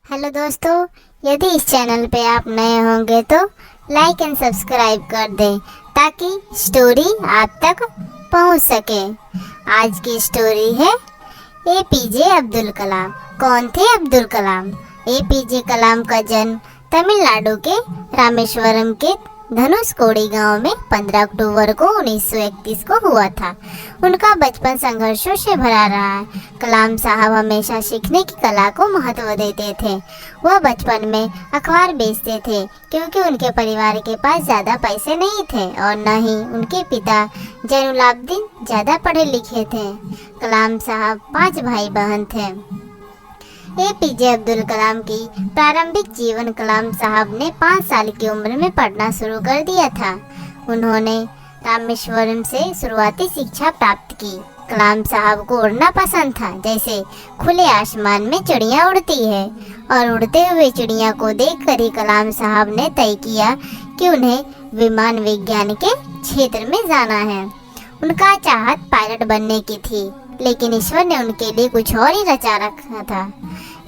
Hello दोस्तों, यदि इस चैनल पे आप नए होंगे तो लाइक एंड सब्सक्राइब कर दें ताकि स्टोरी आप तक पहुंच सके। आज की स्टोरी है एपीजे अब्दुल कलाम। कौन थे अब्दुल कलाम? एपीजे कलाम का जन्म तमिलनाडु के रामेश्वरम के धनुषकोडी गांव में 15 अक्टूबर को 1931 को हुआ था। उनका बचपन संघर्षों से भरा रहा है। कलाम साहब हमेशा सीखने की कला को महत्व देते थे। वह बचपन में अखबार बेचते थे क्योंकि उनके परिवार के पास ज़्यादा पैसे नहीं थे और न ही उनके पिता जैनुलाब्दीन ज़्यादा पढ़े लिखे थे। कलाम साहब 5 भाई बहन थे। एपीजे अब्दुल कलाम की प्रारंभिक जीवन कलाम साहब ने 5 साल की उम्र में पढ़ना शुरू कर दिया था। उन्होंने रामेश्वरम से शुरुआती शिक्षा प्राप्त की। कलाम साहब को उड़ना पसंद था, जैसे खुले आसमान में चिड़िया उड़ती है, और उड़ते हुए चिड़िया को देखकर ही कलाम साहब ने तय किया कि उन्हें विमान विज्ञान के क्षेत्र में जाना है। उनका चाहत पायलट बनने की थी, लेकिन ईश्वर ने उनके लिए कुछ और ही रचा रखा था।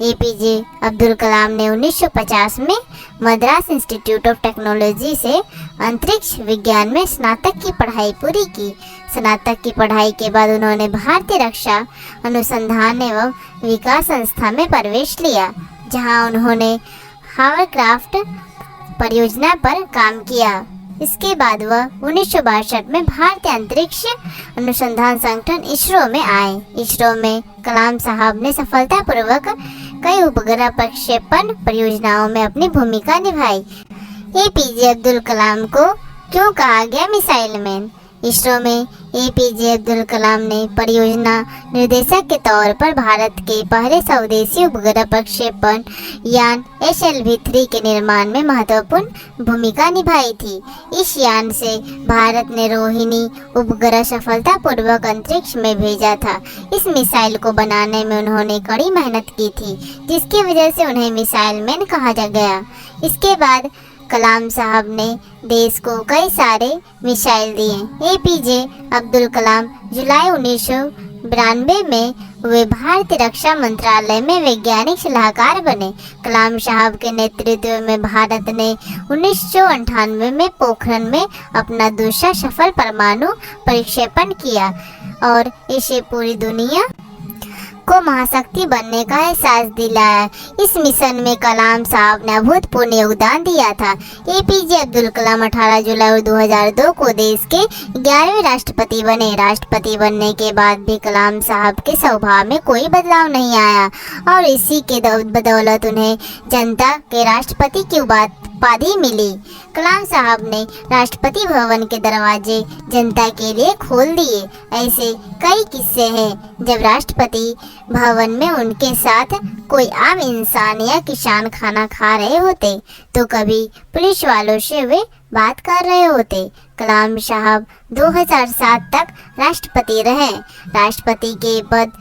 एपीजे अब्दुल कलाम ने 1950 में मद्रास इंस्टीट्यूट ऑफ टेक्नोलॉजी से अंतरिक्ष विज्ञान में स्नातक की पढ़ाई पूरी की। स्नातक की पढ़ाई के बाद उन्होंने भारतीय रक्षा अनुसंधान एवं विकास संस्था में प्रवेश लिया, जहां उन्होंने हावरक्राफ्ट परियोजना पर काम किया। इसके बाद वह 1962 में भारतीय अंतरिक्ष अनुसंधान संगठन इसरो में आए। इसरो में कलाम साहब ने सफलतापूर्वक कई उपग्रह प्रक्षेपण परियोजनाओं में अपनी भूमिका निभाई। एपीजे अब्दुल कलाम को क्यों कहा गया मिसाइल मैन? इसरो में एपीजे अब्दुल कलाम ने परियोजना निर्देशक के तौर पर भारत के पहले स्वदेशी उपग्रह प्रक्षेपण यान SLV-3 के निर्माण में महत्वपूर्ण भूमिका निभाई थी। इस यान से भारत ने रोहिणी उपग्रह सफलतापूर्वक अंतरिक्ष में भेजा था। इस मिसाइल को बनाने में उन्होंने कड़ी मेहनत की थी, जिसकी वजह से उन्हें मिसाइल मैन कहा गया। इसके बाद कलाम साहब ने देश को कई सारे मिसाइल दिए। एपीजे अब्दुल कलाम जुलाई 1992 में वे भारतीय रक्षा मंत्रालय में वैज्ञानिक सलाहकार बने। कलाम साहब के नेतृत्व में भारत ने 1998 में पोखरण में अपना दूसरा सफल परमाणु प्रक्षेपण किया और इसे पूरी दुनिया को महाशक्ति बनने का एहसास दिलाया। इस मिशन में कलाम साहब ने अभूतपूर्व योगदान दिया था। एपीजे अब्दुल कलाम 18 जुलाई 2002 को देश के 11वें राष्ट्रपति बने। राष्ट्रपति बनने के बाद भी कलाम साहब के स्वभाव में कोई बदलाव नहीं आया और इसी के बदौलत उन्हें जनता के राष्ट्रपति की उपाधि मिली। कलाम साहब ने राष्ट्रपति भवन के दरवाजे जनता के लिए खोल दिए। ऐसे कई किस्से हैं जब राष्ट्रपति भवन में उनके साथ कोई आम इंसान या किसान खाना खा रहे होते, तो कभी पुलिस वालों से वे बात कर रहे होते। कलाम साहब 2007 तक राष्ट्रपति रहे। राष्ट्रपति के पद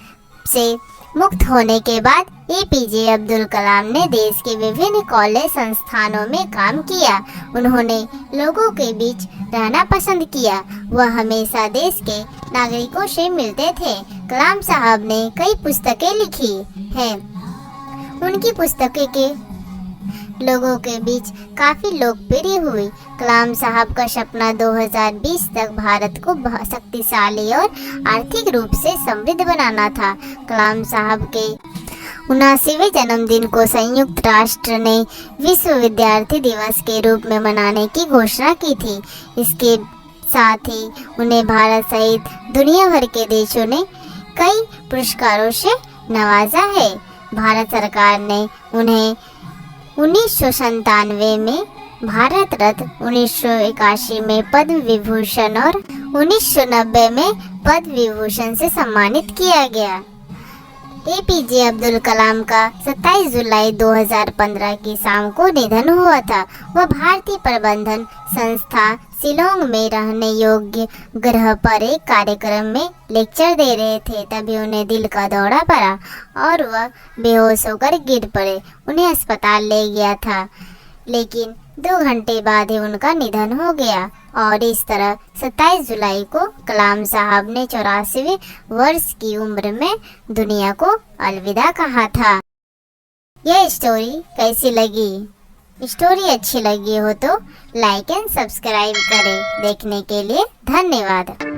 से मुक्त होने के बाद एपीजे अब्दुल कलाम ने देश के विभिन्न कॉलेज संस्थानों में काम किया। उन्होंने लोगों के बीच रहना पसंद किया। वह हमेशा देश के नागरिकों से मिलते थे। कलाम साहब ने कई पुस्तकें लिखी हैं। उनकी पुस्तकें के लोगों के बीच काफ़ी लोकप्रिय हुई। कलाम साहब का सपना 2020 तक भारत को शक्तिशाली और आर्थिक रूप से समृद्ध बनाना था। कलाम साहब के 79वें जन्मदिन को संयुक्त राष्ट्र ने विश्व विद्यार्थी दिवस के रूप में मनाने की घोषणा की थी। इसके साथ ही उन्हें भारत सहित दुनिया भर के देशों ने कई पुरस्कारों से नवाजा है। भारत सरकार ने उन्हें 1997 में भारत रत्न, 1981 में पद्म विभूषण और 1990 में पद्म विभूषण से सम्मानित किया गया। एपीजे अब्दुल कलाम का 27 जुलाई 2015 की शाम को निधन हुआ था। वह भारतीय प्रबंधन संस्था शिलोंग में रहने योग्य ग्रह पर एक कार्यक्रम में लेक्चर दे रहे थे, तभी उन्हें दिल का दौरा पड़ा और वह बेहोश होकर गिर पड़े। उन्हें अस्पताल ले गया था, लेकिन 2 घंटे बाद ही उनका निधन हो गया। और इस तरह 27 जुलाई को कलाम साहब ने 84वें वर्ष की उम्र में दुनिया को अलविदा कहा था। यह स्टोरी कैसी लगी? स्टोरी अच्छी लगी हो तो लाइक एंड सब्सक्राइब करें। देखने के लिए धन्यवाद।